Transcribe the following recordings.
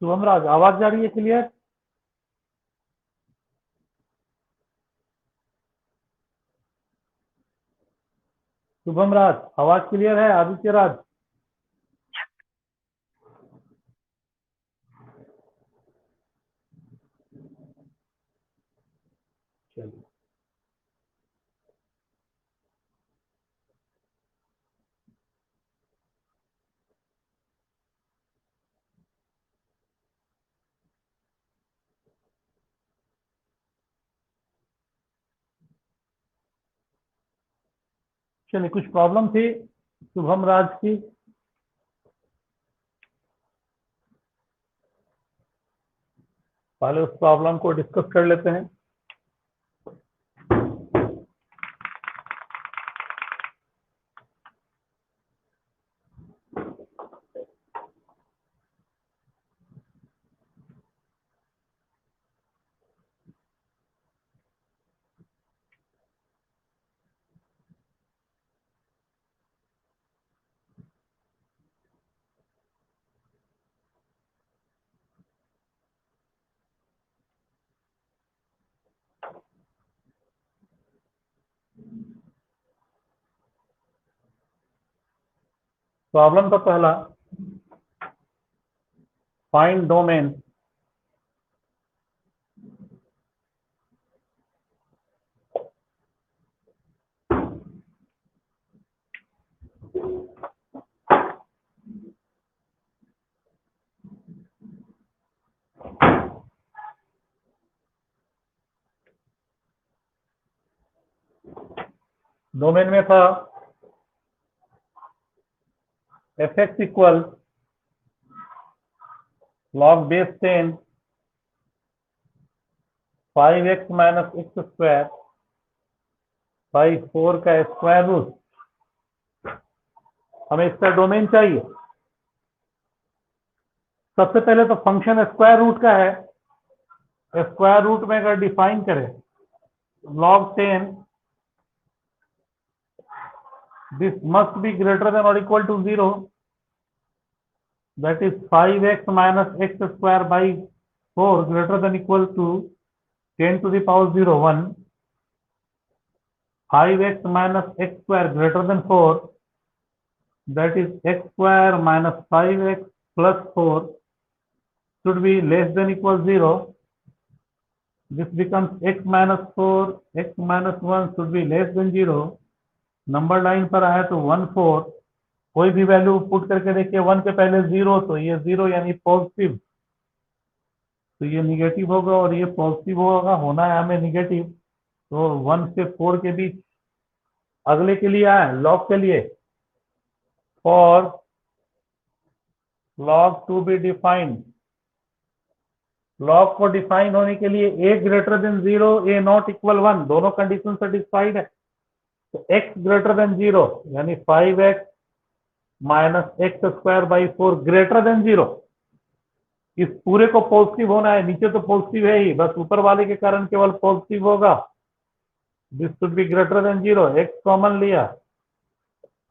शुभम राज, आवाज जा रही है क्लियर? शुभम राज, आवाज क्लियर है? आदित्य राज, चलिए चलिए, कुछ प्रॉब्लम थी शुभम राज की। पहले उस प्रॉब्लम को डिस्कस कर लेते हैं। प्रॉब्लम का पहला, फाइंड डोमेन डोमेन में था F x equal log base 10 5x minus x square by 4 का स्क्वायर रूट। हमें इसका डोमेन चाहिए। सबसे पहले तो फंक्शन स्क्वायर रूट का है। स्क्वायर रूट में अगर डिफाइन करें log 10, this must be greater than or equal to 0, that is 5x minus x square by 4 greater than equal to 10 to the power 0 1, 5x minus x square greater than 4, that is x square minus 5x plus 4 should be less than equal 0. This becomes x minus 4, x minus 1 should be less than 0. Number line पर आया तो 1 4, कोई भी value put करके देखिए 1 के पहले 0 तो ये 0 यानी पॉजिटिव, तो ये निगेटिव होगा और ये पॉजिटिव होगा। होना है हमें निगेटिव, तो 1 से 4 के बीच। अगले के लिए आए लॉग के लिए, for log to be defined. Log को डिफाइन होने के लिए a greater than 0, a not equal 1, दोनों कंडीशन सेटिस्फाइड है। तो x ग्रेटर देन 0 यानी 5x minus x square by 4 greater than 0। इस पूरे को पॉजिटिव होना है, नीचे तो पॉजिटिव है ही, बस ऊपर वाले के कारण केवल पॉजिटिव होगा। This should be greater then 0, x common लिया,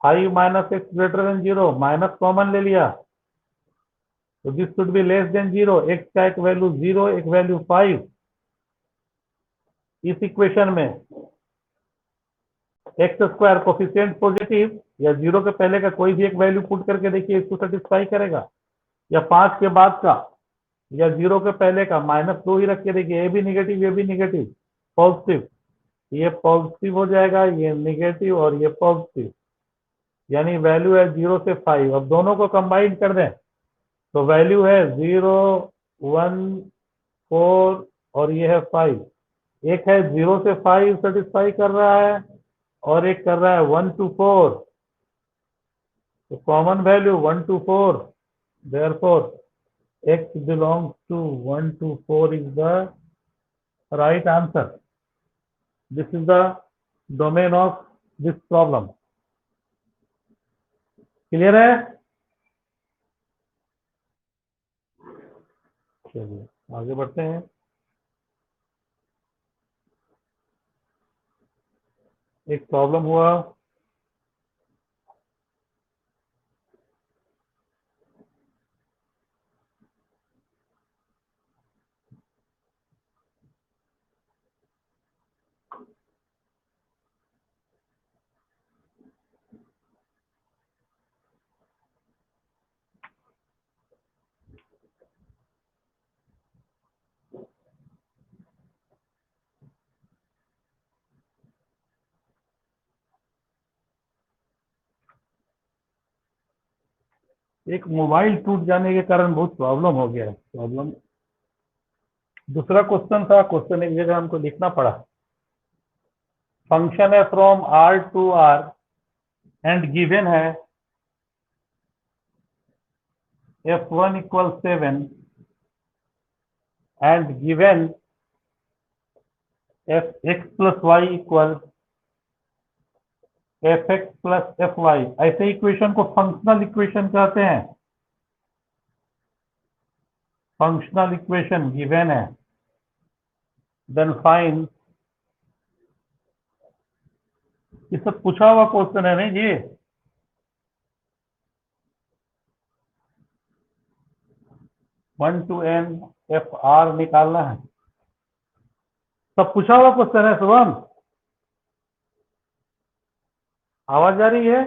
5 minus x greater than 0, minus common ले लिया, तो this should be less than 0। x का एक वैल्यू 0, एक वैल्यू 5। इस इक्वेशन में एक्स स्क्वायर कोफिशिएंट पॉजिटिव या 0 के पहले का कोई भी एक वैल्यू पुट करके देखिए, इसको सेटिस्फाई करेगा। या 5 के बाद का या 0 के पहले का, -2 ही रख के देखिए, ये भी निगेटिव ये भी निगेटिव, पॉजिटिव, ये पॉजिटिव हो जाएगा, ये निगेटिव और ये पॉजिटिव, यानी वैल्यू है 0 से 5। अब दोनों को कंबाइन कर दें तो वैल्यू है 0 1 4 और ये है 5। एक है 0 से 5 सेटिस्फाई कर रहा है और एक कर रहा है 1 to 4। तो common value 1 to 4, therefore x belongs to 1 to 4 is the right answer. This is the domain of this problem. Clear है? चलिए आगे बढ़ते हैं। एक प्रॉब्लम हुआ, एक मोबाइल टूट जाने के कारण बहुत प्रॉब्लम हो गया है। प्रॉब्लम दूसरा क्वेश्चन था, क्वेश्चन एक जगह हमको लिखना पड़ा। फंक्शन है from R to R and given है f1 equals 7 and given fx plus y equals fx plus fy। ऐसे इक्वेशन को फंक्शनल इक्वेशन कहते हैं। फंक्शनल इक्वेशन गिवन है, देन फाइंड। ये सब पूछा हुआ क्वेश्चन है नहीं जी। One to N F R निकालना है, सब पूछा हुआ क्वेश्चन है। शुभम, आवाज आ रही है?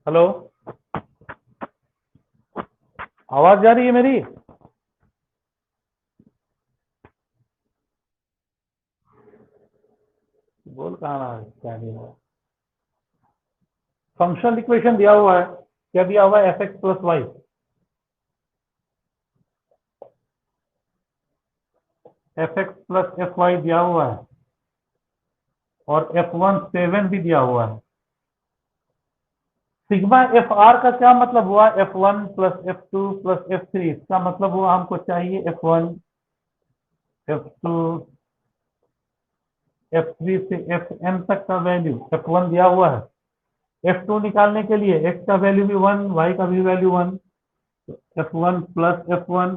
हेलो, आवाज जा रही है मेरी? बोल कहाँ रहा है, क्या नहीं है। फंक्शनल इक्वेशन दिया हुआ है, क्या दिया हुआ है? F x plus y. F x plus f y दिया हुआ है और F1 7 भी दिया हुआ है। सिग्मा एफ आर का क्या मतलब हुआ? F1 plus F2 plus F3। इसका मतलब हुआ हमको चाहिए F1 F2 F3 से Fn तक का वैल्यू। F1 दिया हुआ है, F2 निकालने के लिए x का वैल्यू भी 1, y का भी वैल्यू 1। F1 प्लस F1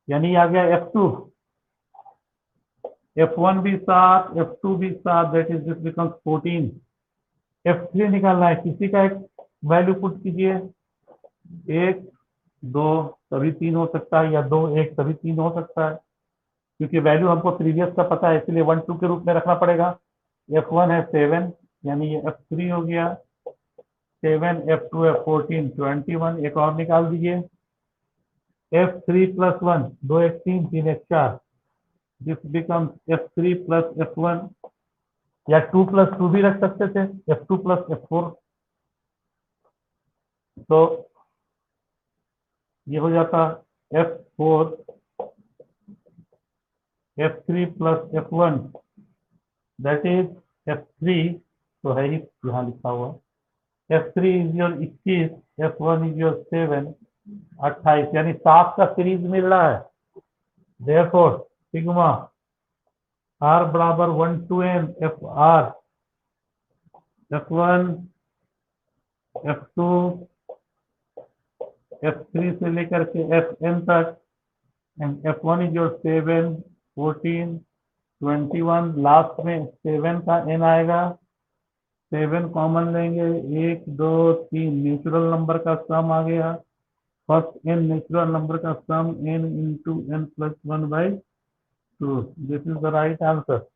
यानी आ गया F2। F1 भी 7, F2 भी 7, that is this becomes 14। F3 निकालना है, किसी का एक वैल्यू पुट कीजिए। 1 2 सभी 3 हो सकता है, या 2 1 सभी 3 हो सकता है। क्योंकि वैल्यू हमको प्रीवियस का पता है, इसलिए 1 2 के रूप में रखना पड़ेगा। F1 है 7, यानी ये F3 हो गया 7, F2 है 14 21। एक और निकाल दीजिए। F3 plus 1, 2 1 3 3 1 4, this becomes F3 plus F1, या 2 प्लस 2 भी रख सकते थे, F2 प्लस F4। तो ये हो जाता F4 F3 plus F1, that is F3। तो है ही यहाँ लिखा हुआ। F3 is your 21, F1 is your 7 28, यानी 7 का सीरीज मिल रहा है। देयरफॉर सिग्मा आर बराबर 1 to N F are F1 F2 F3 से लेकर के Fn तक, and F1 is your 7 14 21। Last में 7 का n आएगा, 7 कॉमन लेंगे, 1 2 3 नेचुरल नंबर का सम आ गया। फर्स्ट n नेचुरल नंबर का सम n into n plus 1/2। This is the right answer.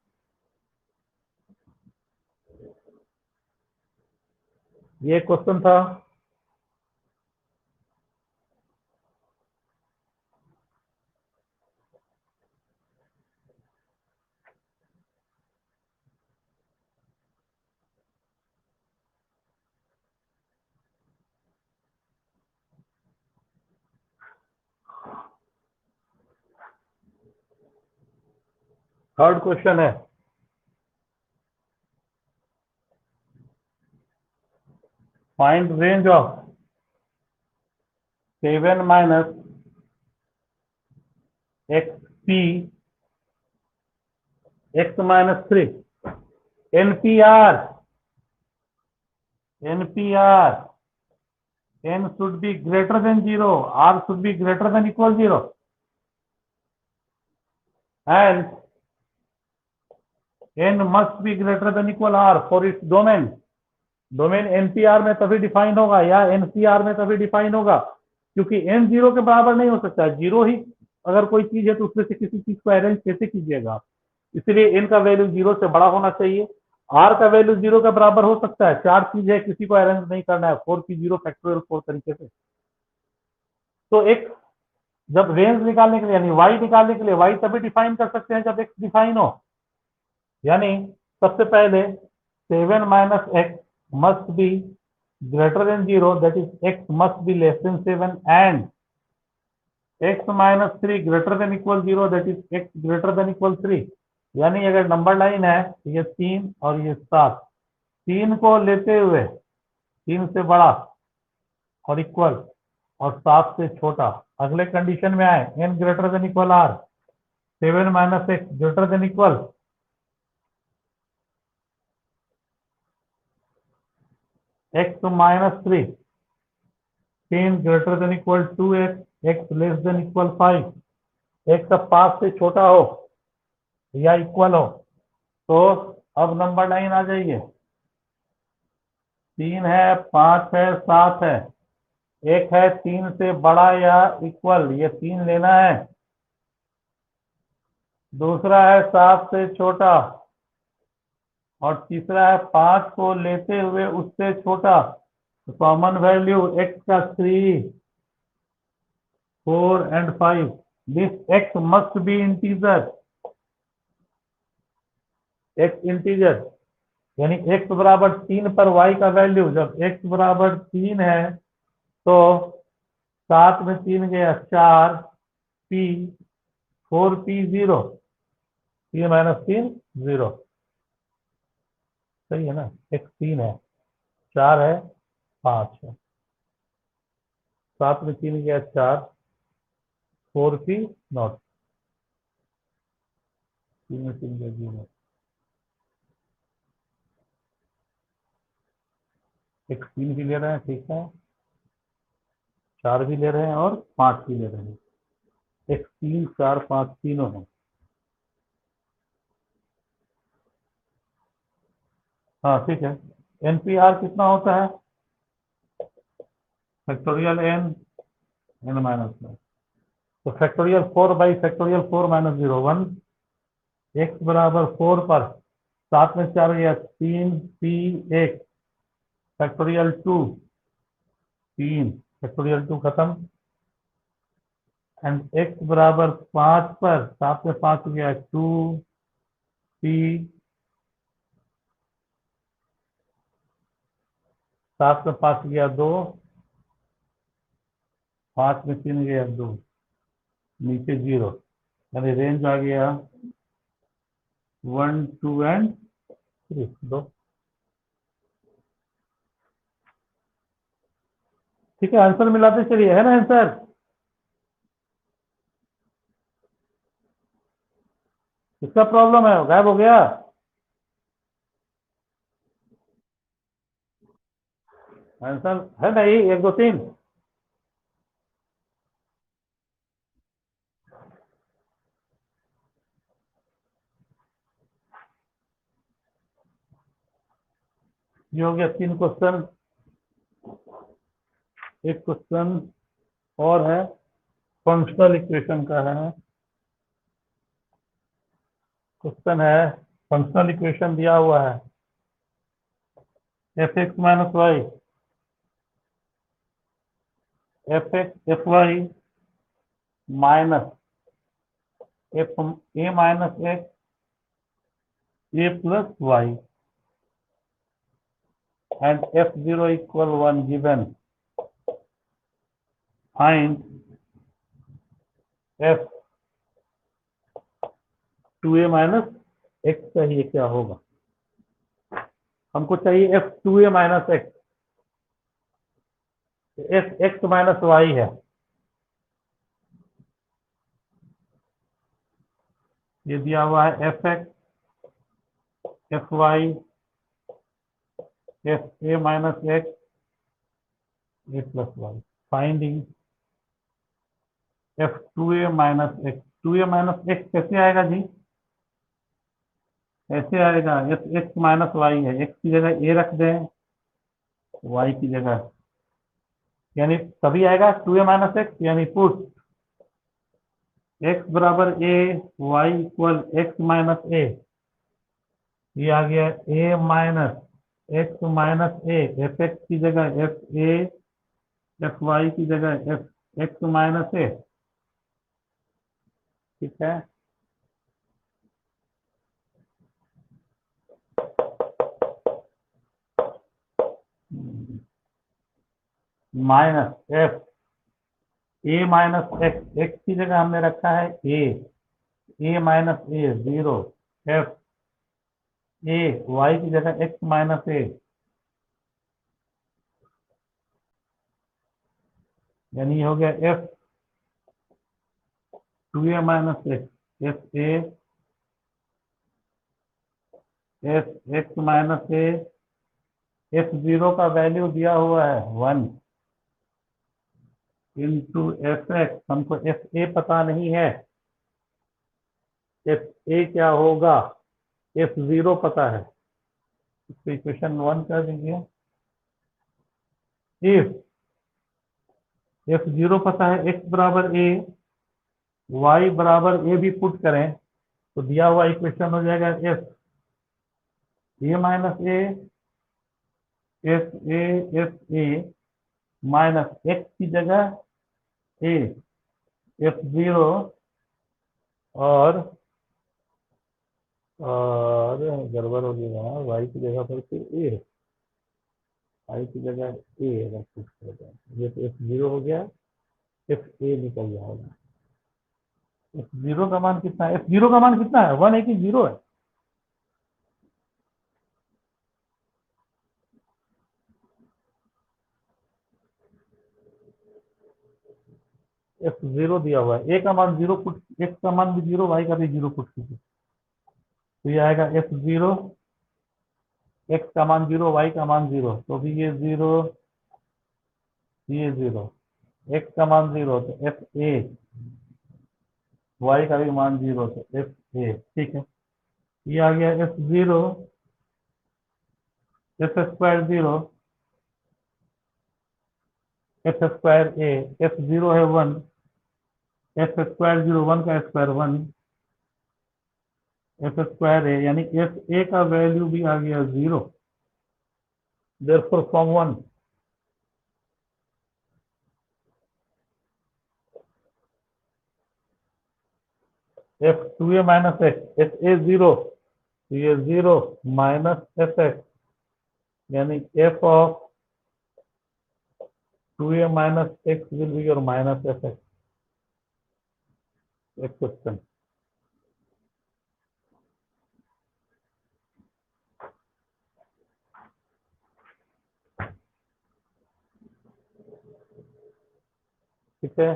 ये क्वेश्चन था। थर्ड क्वेश्चन है, find range of 7 minus XP x minus 3। NPR, NPR, n should be greater than 0, r should be greater than equal 0, and n must be greater than equal r for its domain। Domain NPR में तभी define होगा या NCR में तभी define होगा, क्योंकि n 0 के बराबर नहीं हो सकता। जीरो ही अगर कोई चीज है तो उसमें से किसी चीज को अरेंज कैसे कीजिएगा आप? इसलिए n का वैल्यू 0 से बड़ा होना चाहिए। r का वैल्यू 0 का बराबर हो सकता है, 4 चीज है, किसी को अरेंज नहीं करना है 4 की 0 फैक्टोरियल 4 तरीके से। तो एक जब रेंज निकालने के लिए यानी y निकालने के लिए y तभी डिफाइन कर सकते हैं जब x डिफाइन हो। यानी सबसे पहले 7 minus x must be greater than 0, that is x must be less than 7, and x minus 3 greater than equal 0, that is x greater than equal 3। यानी अगर नंबर लाइन है तो ये 3 और ये 7, 3 को लेते हुए 3 से बड़ा और इक्वल और 7 से छोटा, अगले कंडीशन में आए n greater than equal r, 7 minus x greater than equal x minus 3, 10 greater than equal 2x, x less than equal 5, x अब 5 से छोटा हो या इक्वल हो, तो अब नंबर लाइन आ जाइए, 3 है, 5 है, 7 है, एक है 3 से बड़ा या इक्वल, ये 3 लेना है, दूसरा है 7 से छोटा, और तीसरा है 5 को लेते हुए उससे छोटा। कॉमन वैल्यू x का 3, 4 and 5, this x must be integer, x integer, यानी x बराबर 3 पर y का वैल्यू, जब x बराबर 3 है तो 7 में 3 गया 4, p 4p 0, 3 माइनस 3 0, सही है ना। x 3 है, 4 है, 5 है, 7 में 3 गया 4, 4p नॉट, 3 में 3 गया 0, x 3 भी ले रहे हैं, ठीक है, 4 भी ले रहे हैं और 5 भी ले रहे हैं, x 3 4 5 तीनों है। हाँ ठीक है, NPR कितना होता है, फैक्टोरियल n माइनस में, तो factorial 4 by factorial 4 minus 0 1, x बराबर 4 पर 7 में 4 गया 3 p 1 फैक्टोरियल 2 3 फैक्टोरियल 2 खत्म, एंड x बराबर 5 पर 7 में 5 गया 2 p 7 में 5 गया 2, 5 में 3 गया 2, नीचे 0, यानी रेंज आ गया 1 2 एंड 3 दो। ठीक है, आंसर मिलाते चलिए, है ना आंसर। इसका प्रॉब्लम है, गायब हो गया। आंसर है नहीं, 1 2 3, ये हो गया 3 क्वेश्चन। एक क्वेश्चन और है, फंक्शनल इक्वेशन का है क्वेश्चन, है फंक्शनल इक्वेशन दिया हुआ है, f x minus y, f x f y minus F A minus x a plus y and f zero equal 1 given, find f 2a minus x चाहिए, क्या होगा, हमको चाहिए f 2a minus x, f x minus y है, ये दिया हुआ है f x f y f A minus x a plus y, finding f 2a minus x, 2a minus x कैसे आएगा जी, ऐसे आएगा, एफ एक्स माइनस वाई है, एक्स की जगह ए रख दें, वाई की जगह, यानी तभी आएगा 2a माइनस एक्स, यानी पुट एक्स बराबर ए वाई इक्वल एक्स माइनस ए, ये आ गया ए minus x minus A, F x की जगह एफ ए, एफ वाई की जगह एफ एक्स माइनस ए, ठीक है। Minus F A minus X, X की जगह हमने रखा है A minus A 0, F A, Y की जगह एक्स माइनस ए, यानी ये हो गया F 2a minus x, F A F x minus A, F 0 का वैल्यू दिया हुआ है 1 इंटू एफ एक्स, हमको एफ ए पता नहीं है, एफ ए क्या होगा, एफ 0 पता है, इसको इक्वेशन 1 कर दीजिए। इफ एफ 0 पता है, एक्स बराबर ए, वाई बराबर ए भी पुट करें तो दिया हुआ इक्वेशन हो जाएगा F A minus A, F A minus x की जगह ए, एफ 0 और गड़बड़ हो गया, वाई की जगह पर फिर ए, वाई की जगह ए अगर पुट कर दें, ये तो एफ 0 हो गया, एफ ए निकल जाएगा। एफ 0 का मान कितना है, एफ 0 का मान कितना है, 1 है कि 0 है, एफ 0 दिया हुआ है, ए का मान 0 पुट, एक्स का मान भी 0, वाई का भी 0 पुट कीजिए, तो ये आएगा एफ 0, एक्स का मान 0, वाई का मान 0, तो भी ये 0, ये 0, एक्स का मान 0 तो एफ ए, वाई का भी मान 0 तो एफ ए, ठीक है। ये आ गया F 0, F square 0, F square A, F 0 है 1, एफ स्क्वायर 0 1 का स्क्वायर 1, एफ स्क्वायर ए, यानी एफ ए का वैल्यू भी आ गया 0, therefore from 1 F 2a minus x, F ए 0, तो ये 0 माइनस एफ एक्स, यानी F of 2a minus x will be your minus F x, एक क्वेश्चन। ठीक है,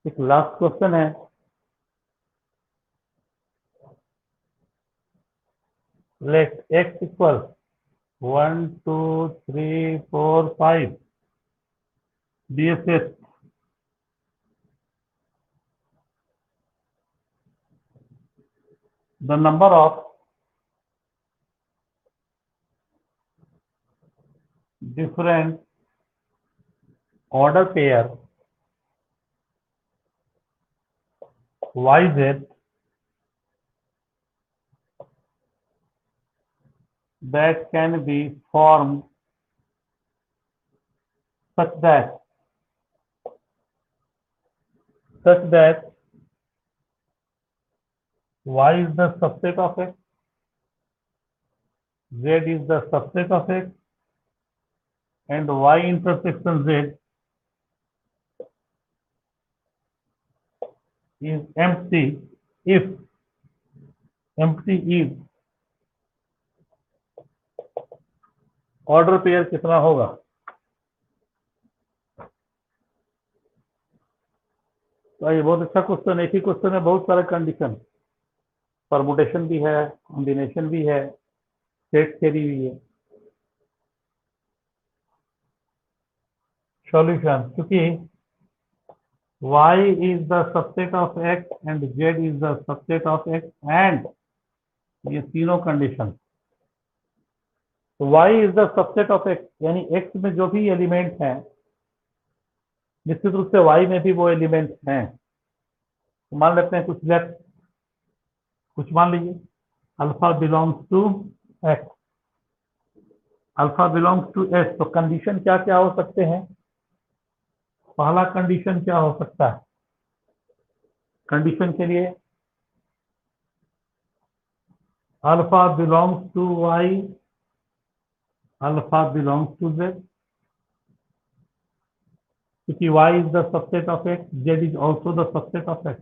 एक लास्ट क्वेश्चन है, late x equal 1 2 3 4 5 DSS the number of different order pair YZ that can be formed such that Y is the subset of X, Z is the subset of X, and Y intersection Z is empty if order pair कितना होगा। तो ये बहुत अच्छा question, एक ही question में बहुत सारे कंडीशन, परमुटेशन भी है, कॉम्बिनेशन भी है, सेट थ्योरी भी है। सॉल्यूशन, क्योंकि y is the subset of x and z is the subset of x and ये तीनों कंडीशन, तो y is the subset of x, यानी x में जो भी एलिमेंट हैं निश्चित रूप से y में भी वो एलिमेंट हैं। तो मान लेते हैं कुछ मान लीजिए alpha belongs to x, alpha belongs to s, तो कंडीशन क्या क्या हो सकते हैं? पहला कंडीशन क्या हो सकता है? कंडीशन के लिए alpha belongs to y, alpha belongs to z, क्योंकि y is the subset of x, z is also the subset of x।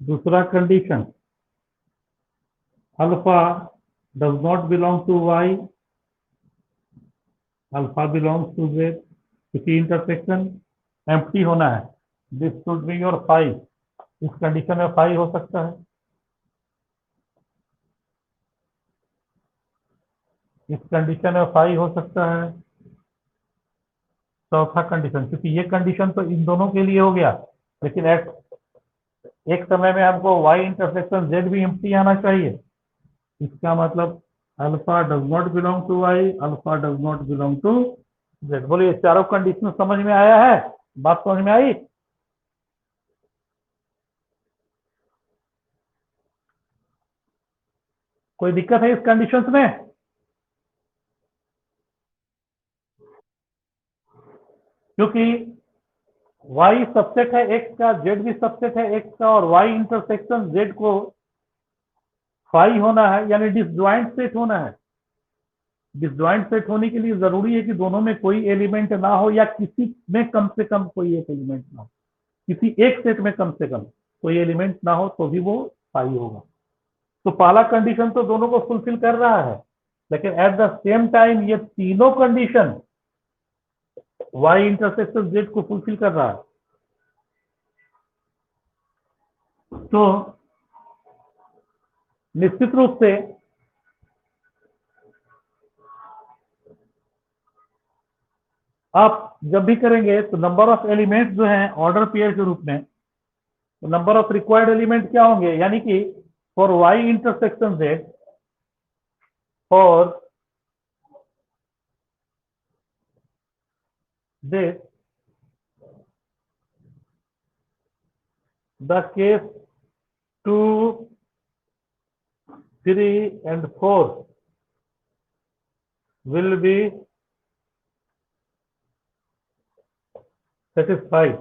दूसरा condition, alpha does not belong to y, alpha belongs to z, क्योंकि intersection empty होना है। This should be your 5, इस condition में 5 हो सकता है, इस कंडीशन में 5 हो सकता है। चौथा कंडीशन, क्योंकि ये कंडीशन तो इन दोनों के लिए हो गया, लेकिन एक समय में हमको y इंटरसेक्शन z भी एम्प्टी आना चाहिए। इसका मतलब alpha does not belong to y, alpha does not belong to z. बोलिए चारों कंडीशन समझ में आया है? बात समझ में आई? कोई दिक्कत है इस कंडीशंस में? क्योंकि y सबसेट है x का, z भी सबसेट है x का, और y इंटरसेक्शन z को फाई होना है, यानी डिसजॉइंट सेट होना है। डिसजॉइंट सेट होने के लिए जरूरी है कि दोनों में कोई एलिमेंट ना हो, या किसी में कम से कम कोई एक एलिमेंट ना हो, किसी एक सेट में कम से कम कोई एलिमेंट ना हो तो भी वो फाई होगा। तो पहला कंडीशन तो दोनों को फुलफिल कर रहा है, लेकिन एट द सेम टाइम ये तीनों कंडीशन y इंटरसेक्शन z को फुलफिल कर रहा है। तो निश्चित रूप से आप जब भी करेंगे तो नंबर ऑफ एलिमेंट जो हैं ऑर्डर पेयर के रूप में, तो नंबर ऑफ रिक्वायर्ड एलिमेंट क्या होंगे? यानी कि for y intersection z, for z the case 2, 3 and 4 will be satisfied।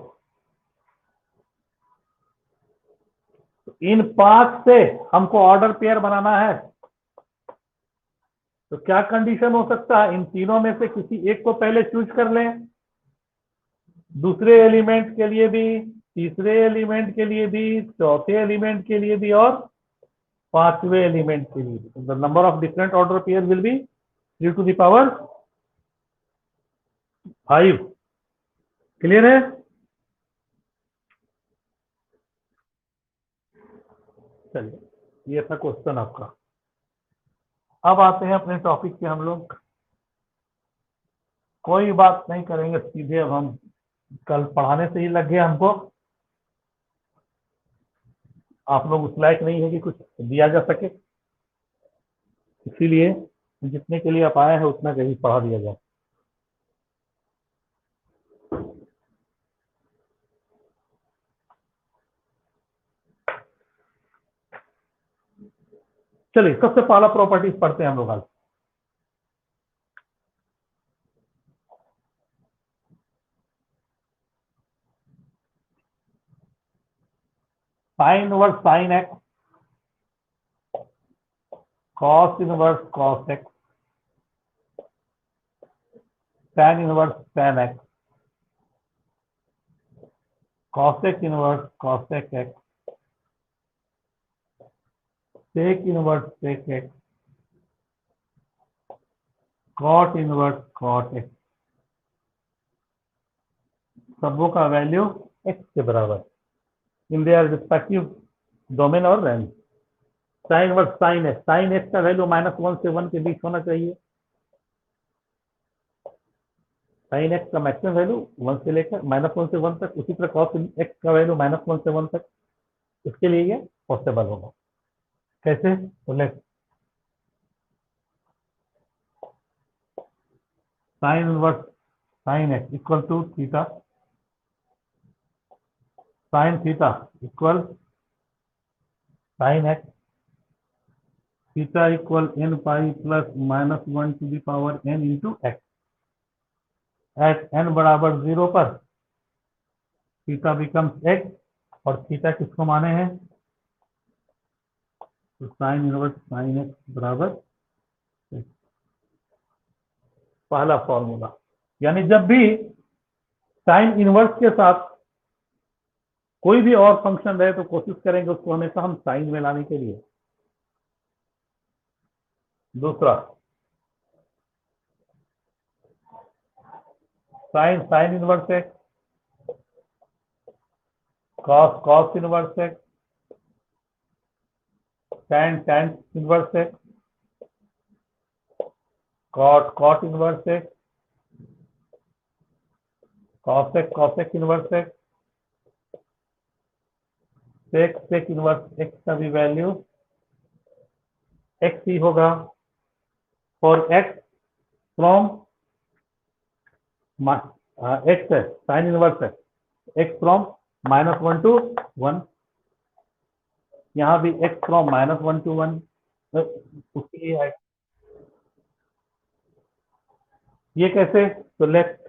इन 5 से हमको ऑर्डर पेयर बनाना है, तो क्या कंडीशन हो सकता है? इन तीनों में से किसी एक को पहले चूज कर लें, दूसरे एलिमेंट के लिए भी, तीसरे एलिमेंट के लिए भी, चौथे एलिमेंट के लिए भी, और पांचवें एलिमेंट के लिए भी। The number of different order pair will be 3 to the power 5। Clear है? चलिए, ये था क्वेश्चन आपका। अब आते हैं अपने टॉपिक पे हम लोग। कोई बात नहीं करेंगे, सीधे अब हम कल पढ़ाने से ही लग गए हमको। आप लोग उस लायक नहीं है कि कुछ दिया जा सके, इसीलिए जितने के लिए आप आए हैं उतना कहीं पढ़ा दिया जाए। चलिए, सबसे पहला प्रॉपर्टीज पढ़ते हैं हम लोग आज। Sine inverse sine x, cos inverse cos x, tan inverse tan x, cosec inverse cosec x, sec inverse sec x, cot inverse cot x, सबों का वैल्यू एक्स के बराबर इन देयर रिस्पेक्टिव डोमेन और range. Sine inverse sine x, sine x का value -1 से 1 के बीच होना चाहिए। साइन एक्स का मैक्सिमम वैल्यू 1 से लेकर -1 से 1 तक, उसी तरह कॉस एक्स का वैल्यू -1 से 1 तक। इसके लिए ये पॉसिबल होगा। कैसे? बोले sine inverse sine x equal to theta, sine theta equal sine x, theta equal n pi plus -1 to the power n into x. At n बराबर 0 पर थीटा बिकम्स x, और थीटा किसको माने हैं? तो साइन इनवर्स साइन एक्स बराबर x। पहला formula, यानी जब भी साइन इनवर्स के साथ कोई भी और फंक्शन रहे तो कोशिश करेंगे उसको हमेशा हम साइन में लाने के लिए। दूसरा, sine sine inverse x, cos cos inverse X, tan tan inverse x, cot cot inverse x, cosec cosec inverse x, sec sec inverse X का भी वैल्यू एक्स ही होगा फॉर एक्स फ्रॉम एक्स है साइन इनवर्स है X from -1 to 1, यहाँ भी x from -1 to 1 उसके लिए है। ये कैसे? तो left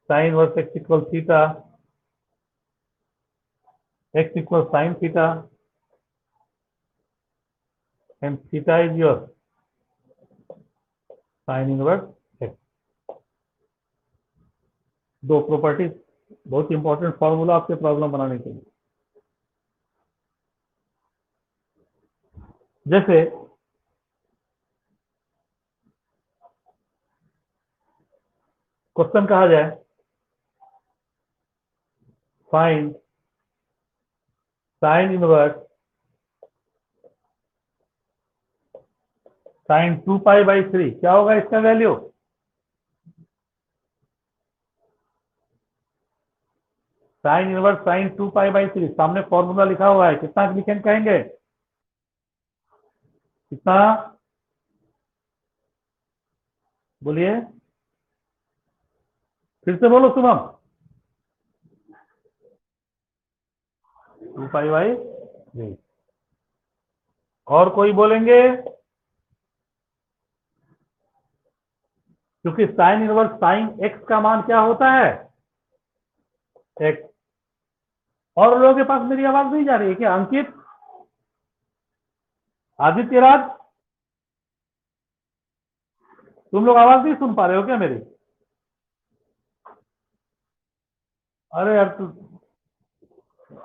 sign inverse x equal theta, x equal sine theta and theta is your sine inverse x. दो प्रॉपर्टीज, बहुत इंपॉर्टेंट फॉर्मूला आपके प्रॉब्लम बनाने के लिए। जैसे क्वेश्चन कहा जाए फाइंड साइन इनवर्स साइन 2π/3, क्या होगा इसका वैल्यू? साइन इनवर्स साइन 2π/3, सामने फॉर्मूला लिखा हुआ है, कितना लिखेंगे कहेंगे? कितना? बोलिए, फिर से बोलो शुभम। 2π/3। और कोई बोलेंगे? क्योंकि साइन इनवर्स साइन एक्स का मान क्या होता है? एक्स। और लोगों के पास मेरी आवाज नहीं जा रही है क्या? अंकित, आदित्य राज, तुम लोग आवाज नहीं सुन पा रहे हो क्या मेरी? अरे यार, तू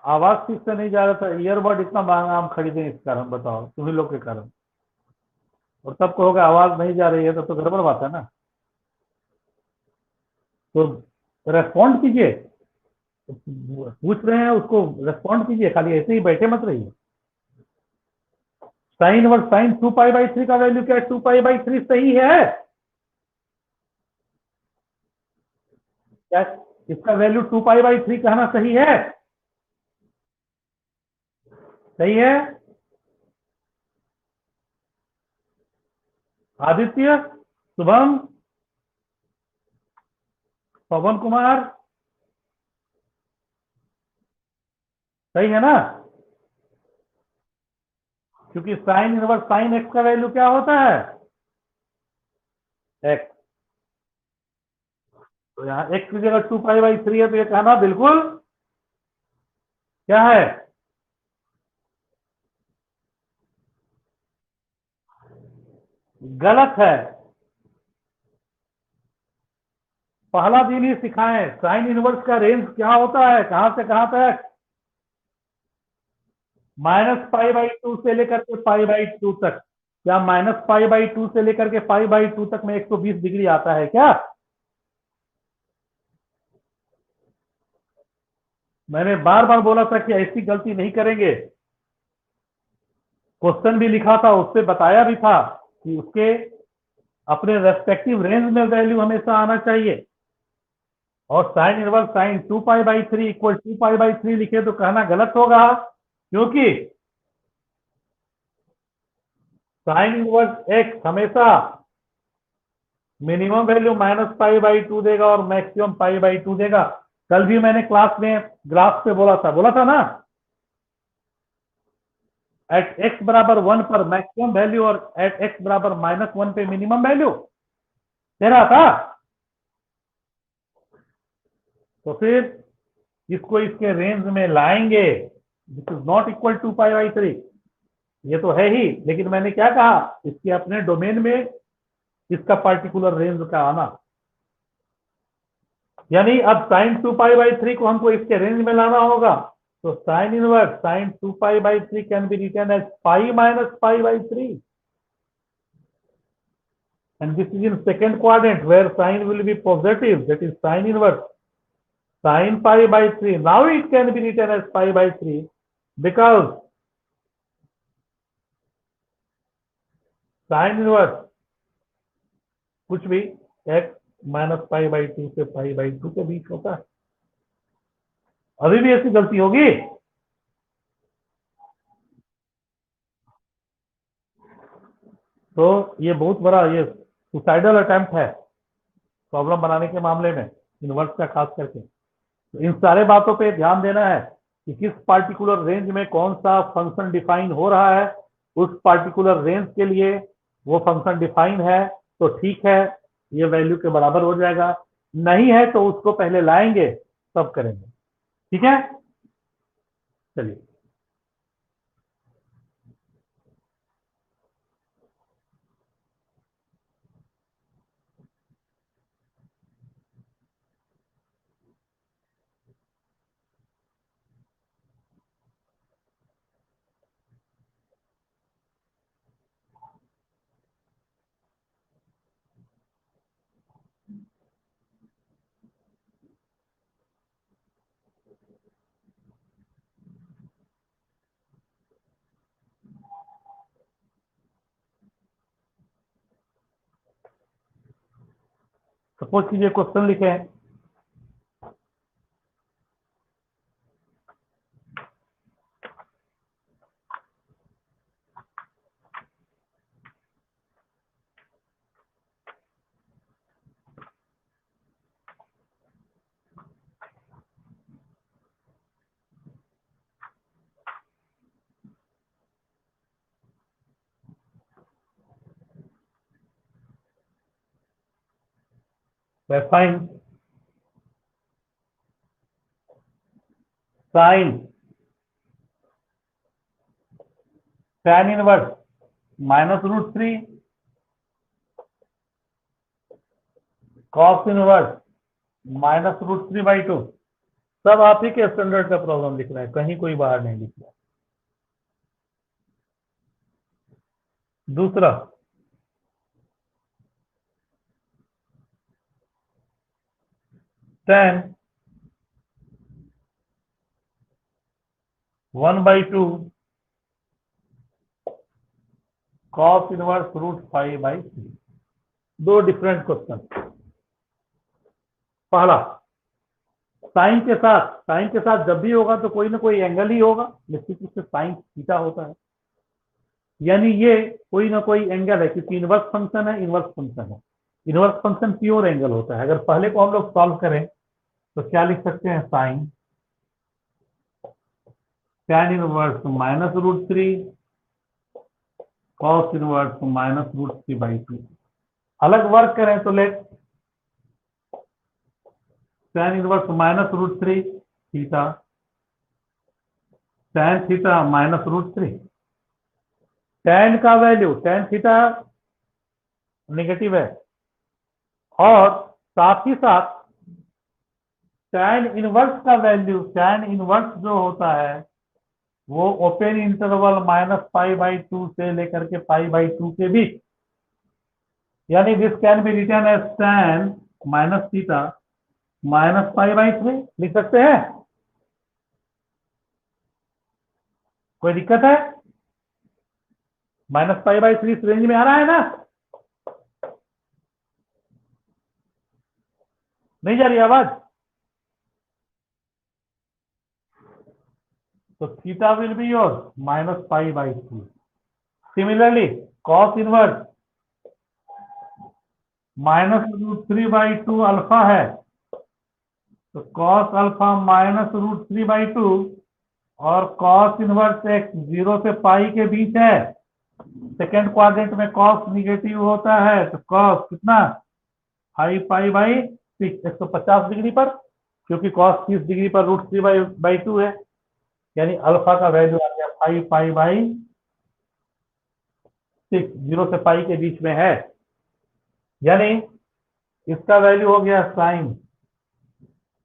आवाज ठीक से नहीं जा रहा था, ईयरबड इतना महंगा हम खरीदे इस कारण, बताओ तुम्ही लोग के कारण। और तब कहोगे आवाज नहीं जा रही है तो गड़बड़ बात है ना। तो रेस्पॉन्ड कीजिए, पूछ रहे हैं उसको रेस्पॉन्ड कीजिए, खाली ऐसे ही बैठे मत रहिए। साइन और साइन 2π/3 का वैल्यू क्या है? 2π/3 सही है क्या? इसका वैल्यू 2π/3 कहना सही है? सही है? आदित्य, शुभम, पवन कुमार, सही है ना? क्योंकि साइन इनवर्स साइन एक्स का वैल्यू क्या होता है? एक्स। तो यहाँ एक्स की जगह 2π/3 है, तो ये कहना बिल्कुल क्या है? गलत है। पहला दिन ही सिखाएं साइन इनवर्स का रेंज क्या होता है, कहां से कहां तक? -π/2 से लेकर के π/2 तक। क्या -π/2 से लेकर के π/2 तक में 120 डिग्री आता है क्या? मैंने बार बार बोला था कि ऐसी गलती नहीं करेंगे। क्वेश्चन भी लिखा था, उससे बताया भी था कि उसके अपने रेस्पेक्टिव रेंज में वैल्यू हमेशा आना चाहिए। और साइन इनवर्स साइन 2π/3 इक्वल 2π/3 लिखे तो कहना गलत होगा, क्योंकि साइन इनवर्स एक्स हमेशा मिनिमम वैल्यू -π/2 देगा और मैक्सिमम π/2 देगा। कल भी मैंने क्लास में ग्राफ पे बोला था ना। एट एक्स बराबर 1 पर मैक्सिमम वैल्यू और एट एक्स बराबर -1 पे मिनिमम वैल्यू दे रहा था। तो फिर इसको इसके रेंज में लाएंगे, this is not equal to pi by 3, ये तो है ही, लेकिन मैंने क्या कहा, इसके अपने डोमेन में इसका पर्टिकुलर रेंज का आना, यानी अब साइन 2 पाई बाई 3 को हमको इसके रेंज में लाना होगा। तो sine inverse sine 2 pi by 3 can be written as pi minus pi by 3, and this is in second quadrant where sine will be positive, that is sine inverse sin pi by 3. Now it can be written as pi by 3 because sin inverse कुछ भी x minus pi by 2 से pi by 2 के बीच होता है। अभी भी ऐसी गलती होगी? तो ये बहुत बड़ा ये सुसाइडल अटेम्प्ट है प्रॉब्लम बनाने के मामले में, इनवर्स का खास करके। तो इन सारे बातों पे ध्यान देना है कि किस पार्टिकुलर रेंज में कौन सा फंक्शन डिफाइन हो रहा है, उस पार्टिकुलर रेंज के लिए वो फंक्शन डिफाइन है तो ठीक है, ये वैल्यू के बराबर हो जाएगा, नहीं है तो उसको पहले लाएंगे तब करेंगे। ठीक है, चलिए। सपोज कीजिए क्वेश्चन लिखे हैं, find sine tan inverse -√3 cos inverse -√3/2। सब आप ही के स्टैंडर्ड का प्रॉब्लम लिख रहे हैं, कहीं कोई बाहर नहीं लिख रहा। दूसरा tan 1/2 cos इनवर्स √5/3। दो डिफरेंट क्वेश्चन। पहला, साइन के साथ जब भी होगा तो कोई ना कोई एंगल ही होगा, निश्चित रूप से साइन थीटा होता है, यानी ये कोई ना कोई एंगल है, क्योंकि इनवर्स फंक्शन है, इनवर्स फंक्शन है, इनवर्स फंक्शन प्योर एंगल होता है। अगर पहले को हम लोग सॉल्व करें तो क्या लिख सकते हैं, sine tan inverse -√3 cos inverse -√3/2। अलग वर्क करें तो let tan inverse -√3 theta tan theta -√3, tan का वैल्यू tan थीटा नेगेटिव है, और साथ ही साथ tan इनवर्स का वैल्यू, tan इनवर्स जो होता है वो ओपन इंटरवल -π/2 से लेकर के π/2 के बीच, यानी this can be written as tan -theta -π/3 लिख सकते हैं। कोई दिक्कत है? -π/3 इस रेंज में आ रहा है ना? नहीं जा रही आवाज? तो theta will be your -π/3। Similarly cos inverse -√3/2 alpha है, तो cos अल्फा -√3/2 और कॉस इनवर्स एक्स 0 से पाई के बीच है, सेकेंड क्वाड्रेंट में कॉस निगेटिव होता है, तो कॉस कितना 5 पाई बाई 6 150 डिग्री पर, क्योंकि कॉस 30 डिग्री पर √3/2 है, यानी अल्फा का वैल्यू आ गया 5 पाई बाई 6, 0 से पाई के बीच में है, यानी इसका वैल्यू हो गया साइन,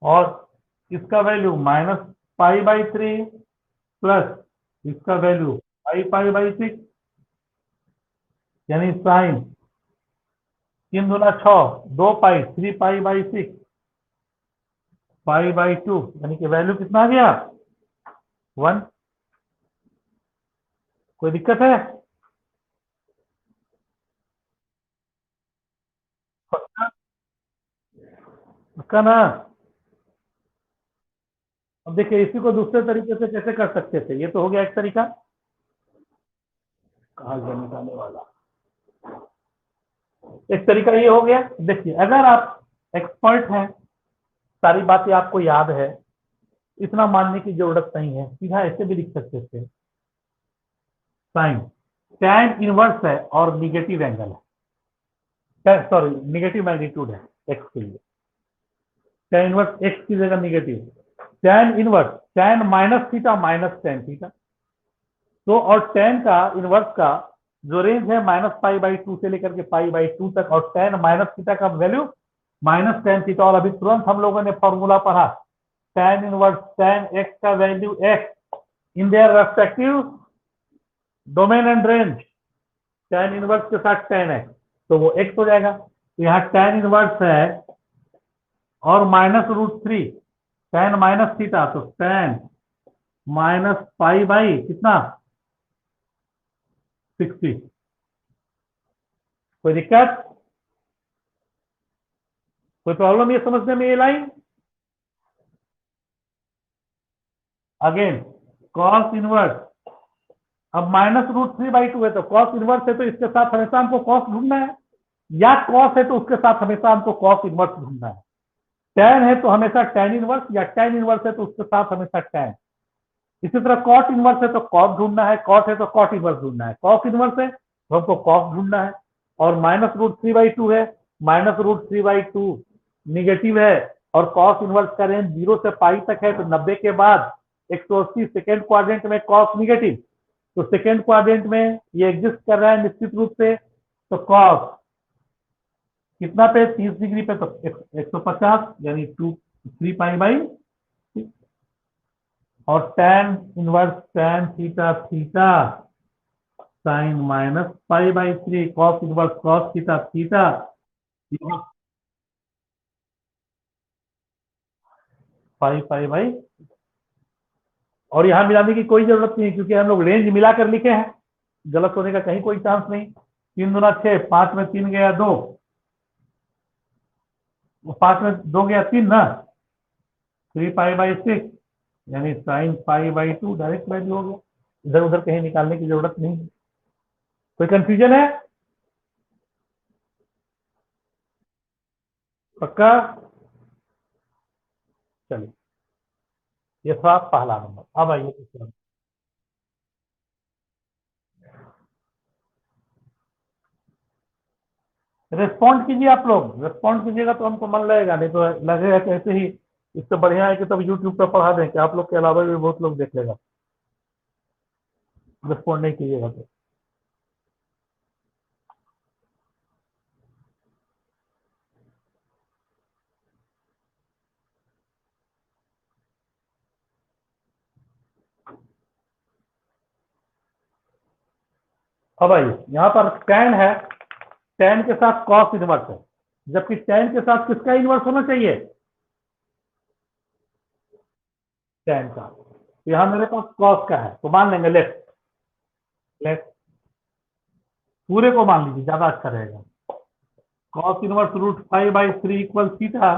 और इसका वैल्यू -π/3 प्लस इसका वैल्यू 5 पाई बाई 6, यानी साइन 3 दूना 6, 2 पाई 3 पाई बाई 6 π/2, यानी कि वैल्यू कितना आ गया 1। कोई दिक्कत है? पक्का? पक्का ना? अब देखिए इसी को दूसरे तरीके से कैसे कर सकते थे, ये तो हो गया एक तरीका। कहा गया निकालने वाला? एक तरीका ये हो गया, देखिए अगर आप एक्सपर्ट हैं, सारी बातें आपको याद है, इतना मानने की जरूरत नहीं है, सीधा ऐसे भी लिख सकते थे, साइन टैन इनवर्स है और निगेटिव एंगल है, सॉरी निगेटिव मैग्नीट्यूड है एक्स के लिए, टैन इनवर्स एक्स की जगह negative, tan inverse tan minus theta minus tan theta, तो और टैन का इनवर्स का जो रेंज है -π/2 से लेकर के π/2 तक, और टैन माइनस थीटा का वैल्यू -tan थीटा, और अभी तुरंत हम लोगों ने फॉर्मूला पढ़ा, टैन इनवर्स टैन एक्स का value x in their respective domain and range, tan inverse के साथ टैन एक्स, तो वो एक्स हो जाएगा, तो यहाँ टैन इनवर्स है और -√3 टैन माइनस थीटा, तो टैन -π/, कितना 60। कोई दिक्कत, कोई प्रॉब्लम ये समझने में, ये लाइन? अगेन कॉस इनवर्स, अब -√3/2 है, तो कॉस इनवर्स है तो इसके साथ हमेशा हमको कॉस ढूंढना है, या कॉस है तो उसके साथ हमेशा हमको कॉस इनवर्स ढूंढना है, टैन है तो हमेशा टैन इनवर्स, या टैन इनवर्स है तो उसके साथ हमेशा टैन। इसी तरह कॉट इनवर्स है तो कॉट ढूंढना है, कॉट है तो कॉट इनवर्स ढूंढना है, कॉस इनवर्स है तो हमको कॉस ढूंढना है, और -√3/2 है, -√3/2 निगेटिव है, और कॉस इनवर्स का रेंज 0 से पाई तक है, तो 90 के बाद 180 सेकेंड क्वाड्रेंट में कॉस निगेटिव, तो सेकेंड क्वाड्रेंट में ये एग्जिस्ट कर रहा है निश्चित रूप से, तो कॉस कितना पे 30 डिग्री पे, तो 150, यानी 3 पाई बाई, और tan inverse tan theta theta sine -π/3 cos inverse cos theta theta, 5 pi by, और यहां मिलाने की कोई जरूरत नहीं है, क्योंकि हम लोग रेंज मिलाकर लिखे हैं, गलत होने का कहीं कोई चांस नहीं। 3 दूना 6, 5 में 3 गया 2, 5 में 2 गया 3 ना, 3 पाई बाई 6, यानी साइन π/2 डायरेक्ट वैल्यू हो गया, इधर उधर कहीं निकालने की जरूरत नहीं। कोई कंफ्यूजन है? पक्का? चलिए, ये था पहला नंबर। अब आइए दूसरा, रेस्पॉन्ड कीजिए, आप लोग रेस्पॉन्ड कीजिएगा तो हमको मन लगेगा, नहीं तो लगेगा कि ऐसे ही, इससे बढ़िया है कि तब यूट्यूब पर पढ़ा दें, कि आप लोग के अलावा भी बहुत लोग देख लेगा, रेस्पॉन्ड नहीं कीजिएगा तो। अब आइए, यहाँ पर टैन है, टैन के साथ कॉस इनवर्स है, जबकि टैन के साथ किसका इनवर्स होना चाहिए, टैन का, तो यहाँ मेरे पास कॉस का है, तो मान लेंगे लेफ्ट, लेफ्ट पूरे को मान लीजिए, ज्यादा अच्छा रहेगा, cos inverse √5/3 equal theta,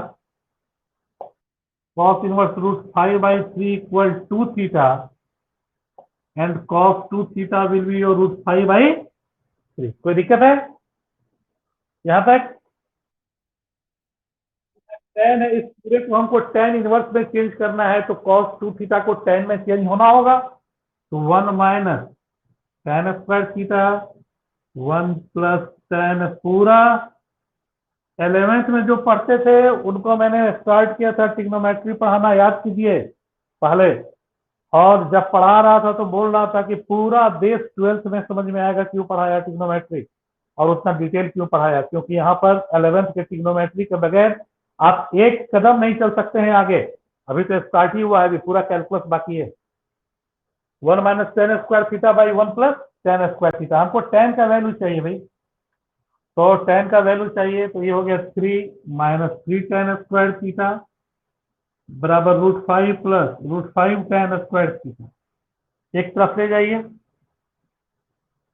cos inverse √5/3 equal 2 theta, and cos 2 theta will be your √5/3। कोई दिक्कत है यहाँ तक? टेन है, इस पूरे को हमको टेन इनवर्स में चेंज करना है, तो कॉस टू थीटा को टेन में चेंज होना होगा। तो one minus ten square theta, one plus ten पूरा। 11th में जो पढ़ते थे उनको मैंने स्टार्ट किया था ट्रिग्नोमेट्री पढ़ाना, याद कीजिए पहले। और जब पढ़ा रहा था तो बोल रहा था कि पूरा देश 12th में समझ में आएगा क्यों पढ़ाया ट्रिग्नोमेट्री और उतना डिटेल क्यों पढ़ाया, क्योंकि यहाँ पर 11th के ट्रिग्नोमेट्री के बगैर आप एक कदम नहीं चल सकते हैं आगे। अभी तो स्टार्ट ही हुआ है, अभी पूरा कैलकुलस बाकी है। One minus ten square theta by one plus ten square theta, हमको टेन का वैल्यू चाहिए भाई। तो टेन का वैल्यू चाहिए तो ये हो गया three minus three tan square theta बराबर root five plus root five tan square theta. एक तरफ ले जाइए,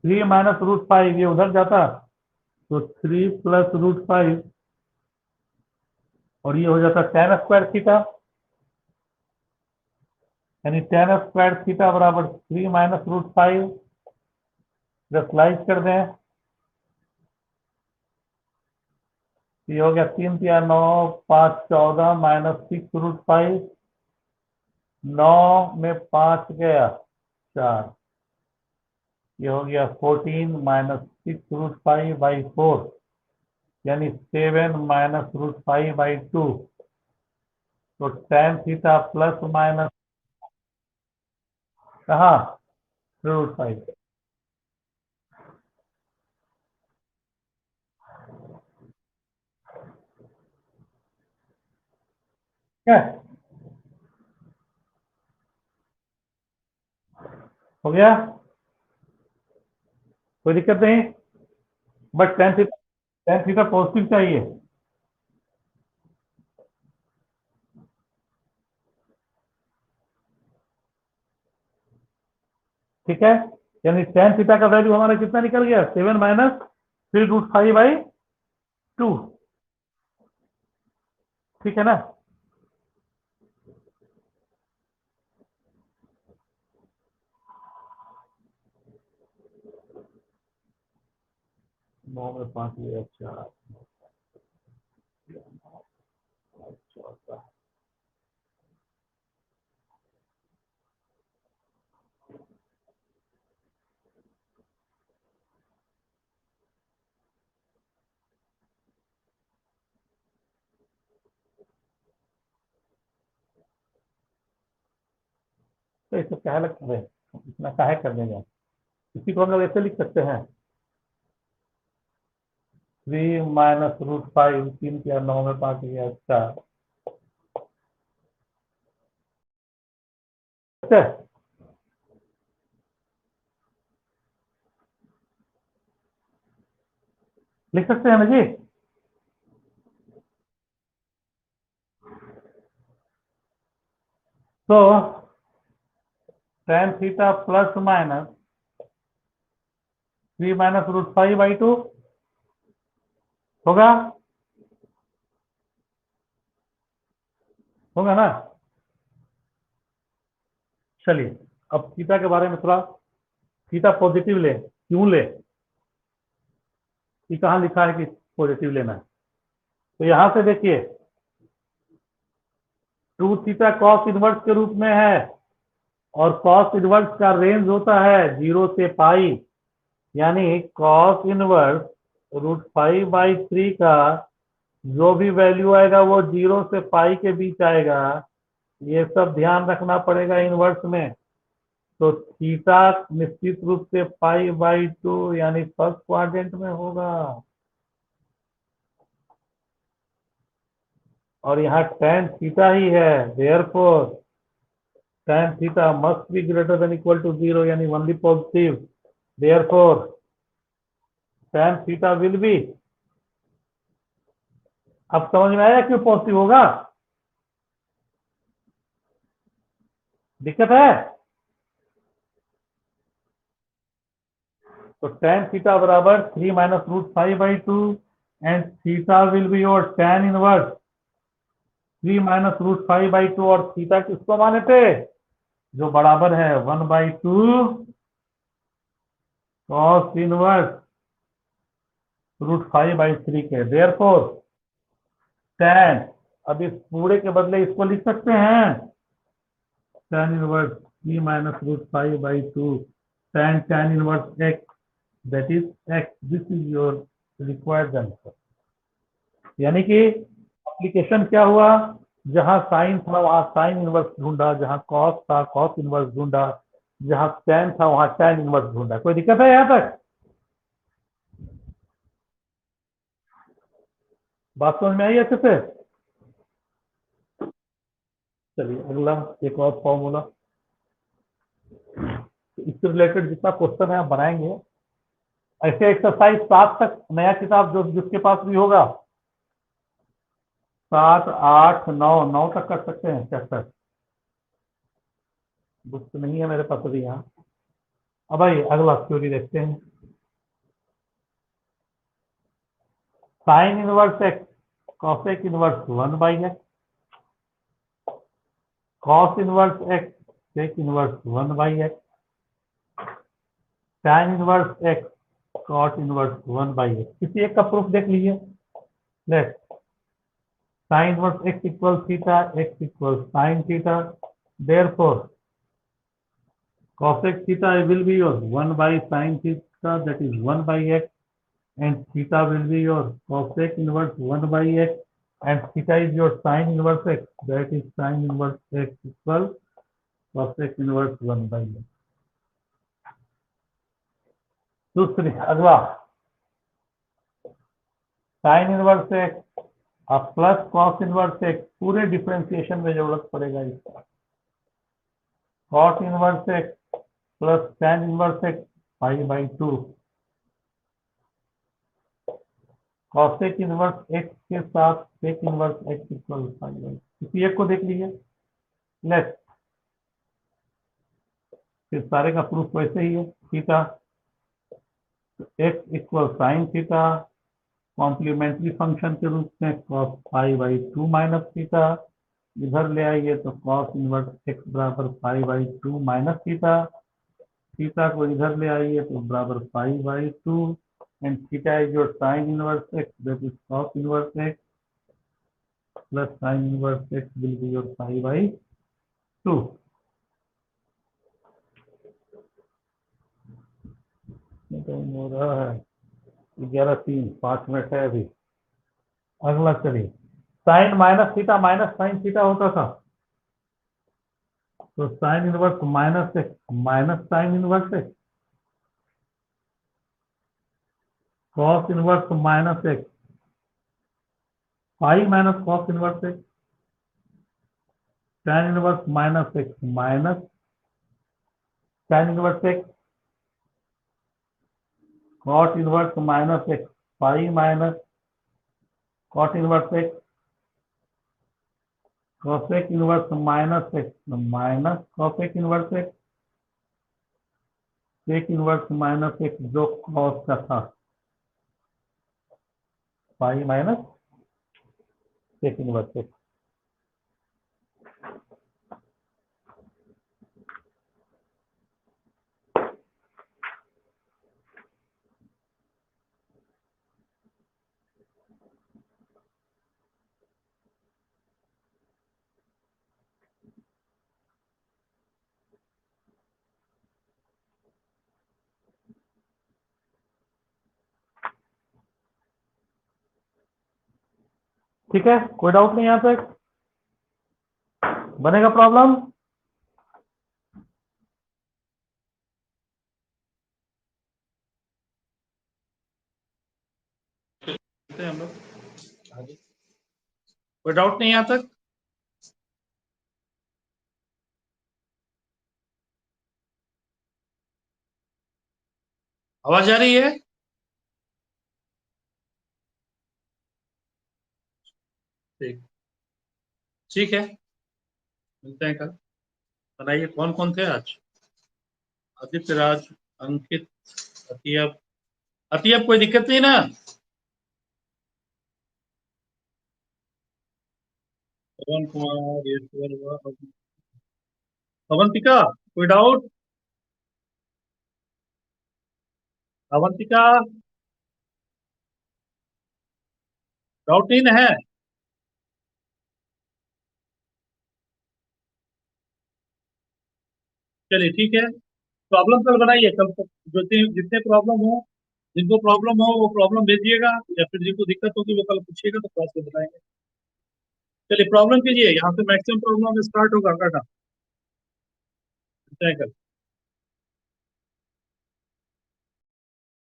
थ्री माइनस रूट फाइव ये उधर जाता तो थ्री प्लस रूट फाइव और ये हो जाता टेन स्क्वायर थीटा, यानी टेन स्क्वायर थीटा बराबर थ्री माइनस रूट फाइव। स्लाइस कर दें, ये हो गया तीन तिया नौ, पाँच 14 माइनस सिक्स रूट फाइव, नौ में पाँच गया चार, ये हो गया 14 minus six root five by four, यानी seven minus root five by two. तो टेन थीटा प्लस माइनस कहाँ रूट फाइव। ठीक है, हो गया, कोई दिक्कत नहीं। बट टेन थीटा पॉजिटिव चाहिए। ठीक है, यानी टेन थीटा का वैल्यू हमारा कितना निकल गया, seven minus three root five by two. ठीक है ना। नौ में पाँच गया चार, चौथा। तो इसको क्या लगता है, इतना काहे कर देगा। इसी को हम लोग ऐसे लिख सकते हैं, थ्री माइनस रूट फाइव, तीन किया नौ में पाँच गया चार। ठीक है, लिख सकते हैं ना जी। तो tan theta plus minus three minus root five by two होगा, होगा ना। चलिए अब थीटा के बारे में थोड़ा, थीटा पॉजिटिव ले, क्यों ले, ये कहाँ लिखा है कि पॉजिटिव लेना है। तो यहां से देखिए, टू थीटा कॉस इनवर्स के रूप में है और कॉस इनवर्स का रेंज होता है जीरो से पाई, यानी cos inverse root five by three का जो भी वैल्यू आएगा वो जीरो से पाई के बीच आएगा। ये सब ध्यान रखना पड़ेगा इनवर्स में। तो थीटा निश्चित रूप से पाई बाई टू यानी फर्स्ट क्वाड्रेंट में होगा, और यहाँ टेन थीटा ही है, therefore tan theta must be greater than equal to zero, यानी only positive. Therefore tan theta will be, अब समझ में आया क्यों पॉजिटिव होगा, दिक्कत है। तो टेन थीटा बराबर three minus root five by two and theta will be your tan inverse three minus root five by two, और थीटा किसको माने थे, जो बराबर है one by two cos inverse root five by three के। Therefore tan अब इस पूरे के बदले इसको लिख सकते हैं tan inverse e minus root five by two tan inverse x, that is x. This is your required answer. यानी कि एप्लीकेशन क्या हुआ, जहां साइन था वहां साइन इनवर्स ढूंढा, जहां कॉस था कॉस इनवर्स ढूंढा, जहां tan था वहां tan इनवर्स ढूंढा। कोई दिक्कत है यहां तक? बात समझ में आई अच्छे से? चलिए अगला एक और फॉर्मूला, इससे रिलेटेड जितना क्वेश्चन है आप बनाएंगे। ऐसे एक्सरसाइज 7 तक नया किताब जो जिसके पास भी होगा 7, 8, 9, 9 तक कर सकते हैं चैप्टर। बुक तो नहीं है मेरे पास अभी यहाँ। अब भाई अगला थ्योरी देखते हैं। Sine inverse x cosec inverse 1/x, cos inverse x sec inverse 1/x, tan inverse x cot inverse 1/x। किसी एक का प्रूफ देख लीजिए। Let sine inverse x equal theta, x equal sine theta, therefore cosec theta will be your 1 by sin theta, that is 1 by x, and theta will be your cosec inverse 1 by x, and theta is your sin inverse x, that is sin inverse x equal cosec inverse 1 by x. दूसरी अगला sin inverse x अब plus cos inverse x, पूरे differentiation में जरूरत पड़ेगा इसका। cos inverse x plus tan inverse x pi by 2, cosec inverse x के साथ sec inverse x equal pi by. किसी एक को देख लीजिए। लेट फिर सारे का प्रूफ वैसे ही है। Theta x equal sine theta, complementary function के रूप में cos pi by 2 minus theta, इधर ले आइए तो cos इनवर्स x बराबर pi by 2 minus theta, theta को इधर ले आइए तो बराबर pi by 2, and theta is your sine inverse x, that is cos inverse x plus sine inverse x will be your pi by 2। Time हो रहा है 11:03, 5 मिनट है अभी। अगला चलिए, साइन माइनस साइन थीटा होता था, तो sine inverse minus x minus sine inverse x, cos inverse minus x pi minus cos inverse x, tan inverse minus x minus tan inverse x, cot inverse minus x pi minus cot inverse x, cosec inverse minus x minus cosec inverse x, sec inverse minus x जो cos का था pi minus sec inverse x. ठीक है, कोई doubt नहीं यहाँ तक? बनेगा प्रॉब्लम? हम लोग आगे, कोई डाउट नहीं यहाँ तक? आवाज आ रही है? ठीक, ठीक है, मिलते हैं कल। बनाइए, कौन कौन थे आज? आदित्य राज, अंकित, अतियब। अतियब कोई दिक्कत नहीं ना? पवन कुमार, अवंतिका, कोई डाउट? अवंतिका, डाउट नहीं ना है? चलिए ठीक है, प्रॉब्लम कल बनाइए, कल तक जो जितने प्रॉब्लम हो, जिनको प्रॉब्लम हो वो प्रॉब्लम भेजिएगा, या फिर जिनको दिक्कत होगी वो कल पूछिएगा तो क्लास में बताएंगे। चलिए प्रॉब्लम कीजिए, यहाँ से मैक्सिमम प्रॉब्लम स्टार्ट होगा, काटा।